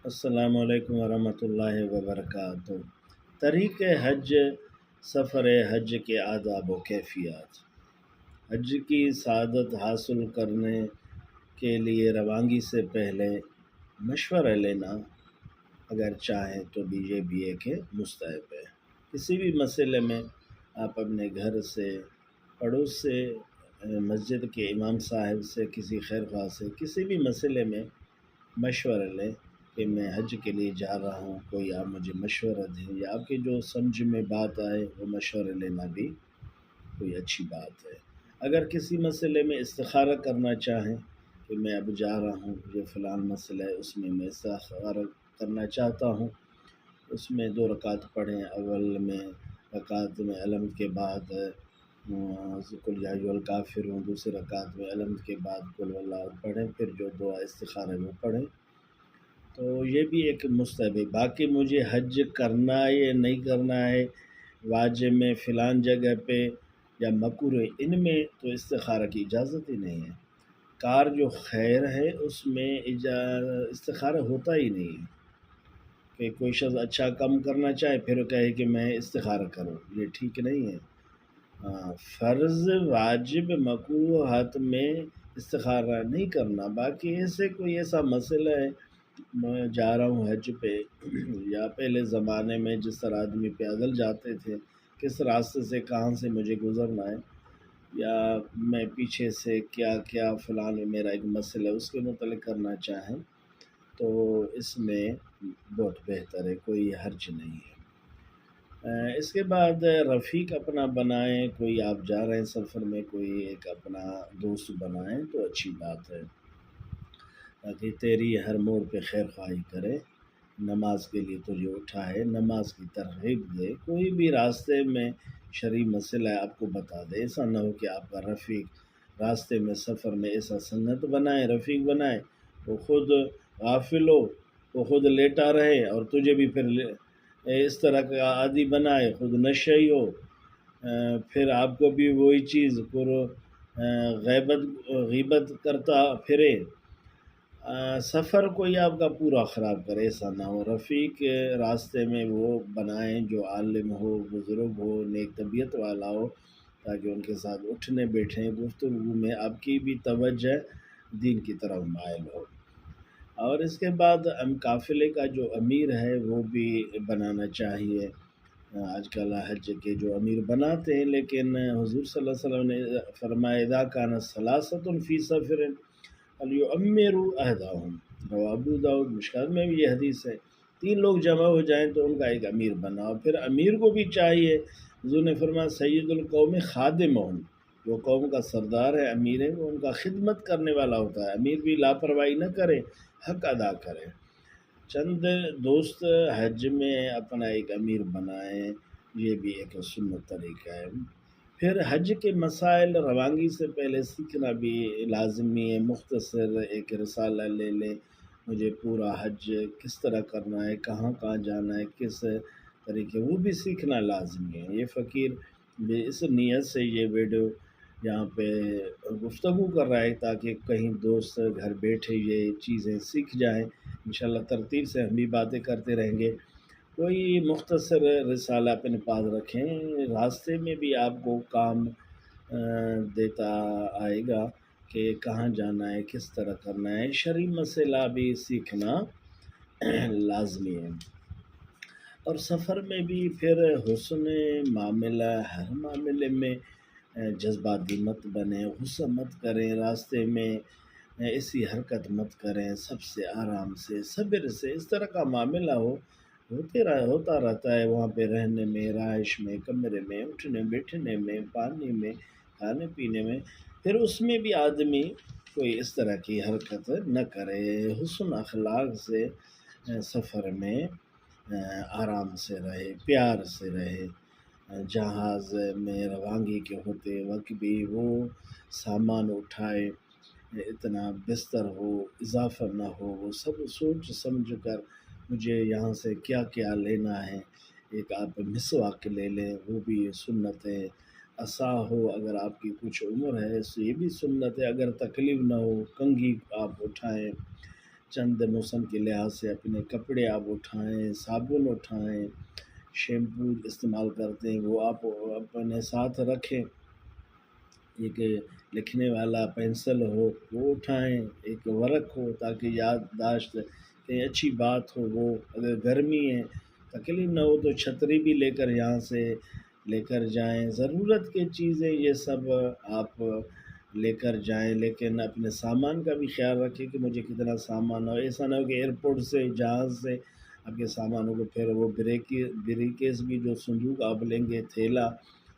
السلام علیکم ورحمۃ اللہ وبرکاتہ۔ طریق حج، سفر حج کے آداب و کیفیات۔ حج کی سعادت حاصل کرنے کے لیے روانگی سے پہلے مشورہ لینا اگر چاہیں تو بھی یہ بھی ایک مستحب ہے۔ کسی بھی مسئلے میں آپ اپنے گھر سے، پڑوس سے، مسجد کے امام صاحب سے، کسی خیر خواہ سے کسی بھی مسئلے میں مشورہ لیں کہ میں حج کے لیے جا رہا ہوں، کوئی آپ مجھے مشورہ دیں، یا آپ کے جو سمجھ میں بات آئے وہ مشورہ لینا بھی کوئی اچھی بات ہے۔ اگر کسی مسئلے میں استخارہ کرنا چاہیں کہ میں اب جا رہا ہوں، جو فلاں مسئلہ ہے اس میں استخارہ کرنا چاہتا ہوں، اس میں 2 رکعت پڑھیں۔ اول میں رکعت میں الحمد کے بعد قل یا ایھا الکافرون، دوسری رکعت میں الحمد کے بعد قل هو اللہ پڑھیں، پھر جو دعا استخارہ وہ پڑھیں۔ تو یہ بھی ایک مستحب ہے۔ باقی مجھے حج کرنا ہے یا نہیں کرنا ہے، واجب میں فلاں جگہ پہ یا مکروہ ہے، ان میں تو استخارہ کی اجازت ہی نہیں ہے۔ کار جو خیر ہے اس میں استخارہ ہوتا ہی نہیں ہے کہ کوئی شخص اچھا کم کرنا چاہے پھر کہے کہ میں استخارہ کروں، یہ ٹھیک نہیں ہے۔ فرض، واجب، مکروہات میں استخارہ نہیں کرنا۔ باقی کوئی ایسا مسئلہ ہے، میں جا رہا ہوں حج پہ، یا پہلے زمانے میں جس طرح آدمی پیدل جاتے تھے، کس راستے سے کہاں سے مجھے گزرنا ہے، یا میں پیچھے سے کیا فلاں میرا ایک مسئلہ ہے اس کے متعلق کرنا چاہیں تو اس میں بہت بہتر ہے، کوئی حرج نہیں ہے۔ اس کے بعد رفیق اپنا بنائیں، کوئی آپ جا رہے ہیں سفر میں، کوئی ایک اپنا دوست بنائیں تو اچھی بات ہے، تاکہ تیری ہر موڑ پہ خیر خواہی کرے، نماز کے لیے تجھے اٹھائے، نماز کی ترغیب دے، کوئی بھی راستے میں شرعی مسئلہ ہے آپ کو بتا دے۔ ایسا نہ ہو کہ آپ کا رفیق راستے میں سفر میں ایسا سنت بنائے، رفیق بنائے، وہ خود غافل ہو، وہ خود لیٹا رہے اور تجھے بھی پھر اس طرح کا عادی بنائے، خود نشئی ہو، پھر آپ کو بھی وہی چیز غیبت کرتا پھرے، سفر کوئی آپ کا پورا خراب کرے، ایسا نہ ہو۔ رفیق راستے میں وہ بنائیں جو عالم ہو، بزرگ ہو، نیک طبیعت والا ہو، تاکہ ان کے ساتھ اٹھنے بیٹھیں گفتگو میں آپ کی بھی توجہ دین کی طرف مائل ہو۔ اور اس کے بعد قافلے کا جو امیر ہے وہ بھی بنانا چاہیے۔ آج کل حج کے جو امیر بناتے ہیں، لیکن حضور صلی اللہ علیہ وسلم نے فرمایا اذا کان ثلاثۃ فی سفر فلیؤمروا احدهم، رواه ابو داؤد۔ مشکات میں بھی یہ حدیث ہے، 3 لوگ جمع ہو جائیں تو ان کا ایک امیر بناؤ۔ پھر امیر کو بھی چاہیے، حضور نے فرمایا سید القوم خادمہم، جو قوم کا سردار ہے، امیر ہے، وہ ان کا خدمت کرنے والا ہوتا ہے۔ امیر بھی لاپرواہی نہ کرے، حق ادا کرے۔ چند دوست حج میں اپنا ایک امیر بنائیں، یہ بھی ایک سنت طریقہ ہے۔ پھر حج کے مسائل روانگی سے پہلے سیکھنا بھی لازمی ہے۔ مختصر ایک رسالہ لے لیں، مجھے پورا حج کس طرح کرنا ہے، کہاں جانا ہے، کس طریقے، وہ بھی سیکھنا لازمی ہے۔ یہ فقیر بھی اس نیت سے یہ ویڈیو یہاں پہ گفتگو کر رہا ہے تاکہ کہیں دوست گھر بیٹھے یہ چیزیں سیکھ جائیں۔ انشاءاللہ ترتیب سے ہم بھی باتیں کرتے رہیں گے۔ کوئی مختصر رسالہ اپنے پاس رکھیں، راستے میں بھی آپ کو کام دیتا آئے گا کہ کہاں جانا ہے، کس طرح کرنا ہے، شرعی مسئلہ بھی سیکھنا لازمی ہے۔ اور سفر میں بھی پھر حسن معاملہ، ہر معاملے میں جذباتی مت بنیں، غصہ مت کریں، راستے میں ایسی حرکت مت کریں، سب سے آرام سے، صبر سے، اس طرح کا معاملہ ہوتا رہتا ہے وہاں پہ رہنے میں، رہائش میں، کمرے میں، اٹھنے بیٹھنے میں، پانی میں، کھانے پینے میں، پھر اس میں بھی آدمی کوئی اس طرح کی حرکت نہ کرے، حسن اخلاق سے سفر میں آرام سے رہے، پیار سے رہے۔ جہاز میں روانگی کے ہوتے وقت بھی وہ سامان اٹھائے، اتنا بستر ہو، اضافہ نہ ہو، وہ سب سوچ سمجھ کر مجھے یہاں سے کیا لینا ہے۔ ایک آپ مسواک لے لیں، وہ بھی سنت ہے۔ عصا ہو، اگر آپ کی کچھ عمر ہے تو یہ بھی سنت ہے، اگر تکلیف نہ ہو کنگھی آپ اٹھائیں۔ چند موسم کے لحاظ سے اپنے کپڑے آپ اٹھائیں، صابن اٹھائیں، شیمپو استعمال کرتے ہیں وہ آپ اپنے ساتھ رکھیں، ایک لکھنے والا پینسل ہو وہ اٹھائیں، ایک ورق ہو تاکہ یادداشت کہیں اچھی بات ہو، وہ اگر گرمی ہے تکلیف نہ ہو تو چھتری بھی لے کر یہاں سے لے کر جائیں، ضرورت کی چیزیں یہ سب آپ لے کر جائیں، لیکن اپنے سامان کا بھی خیال رکھیں کہ مجھے کتنا سامان ہو، ایسا نہ ہو کہ ایئرپورٹ سے جہاز سے آپ کے سامانوں کو پھر وہ بریکیز بھی جو صندوق آپ لیں گے تھیلا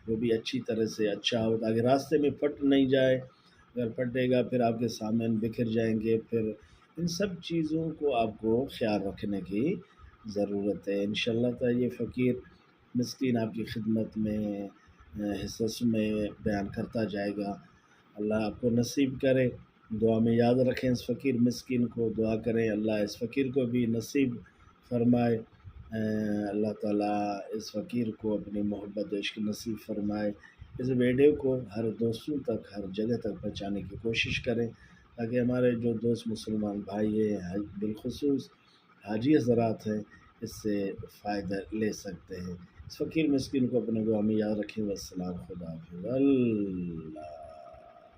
وہ بھی اچھی طرح سے اچھا ہو تاکہ راستے میں پھٹ نہیں جائے، اگر پھٹے گا پھر آپ کے سامان بکھر جائیں گے، پھر ان سب چیزوں کو آپ کو خیال رکھنے کی ضرورت ہے۔ انشاءاللہ تعالی یہ فقیر مسکین آپ کی خدمت میں حصص میں بیان کرتا جائے گا، اللہ آپ کو نصیب کرے، دعا میں یاد رکھیں اس فقیر مسکین کو، دعا کریں اللہ اس فقیر کو بھی نصیب فرمائے، اللہ تعالیٰ اس فقیر کو اپنی محبت و عشق نصیب فرمائے۔ اس ویڈیو کو ہر دوستوں تک ہر جگہ تک پہنچانے کی کوشش کریں تاکہ ہمارے جو دوست مسلمان بھائی ہیں بالخصوص حاجی حضرات ہیں اس سے فائدہ لے سکتے ہیں۔ اس فقیر مسکین کو اپنے دعا میں یاد رکھیں۔ والسلام، خدا حافظ، اللہ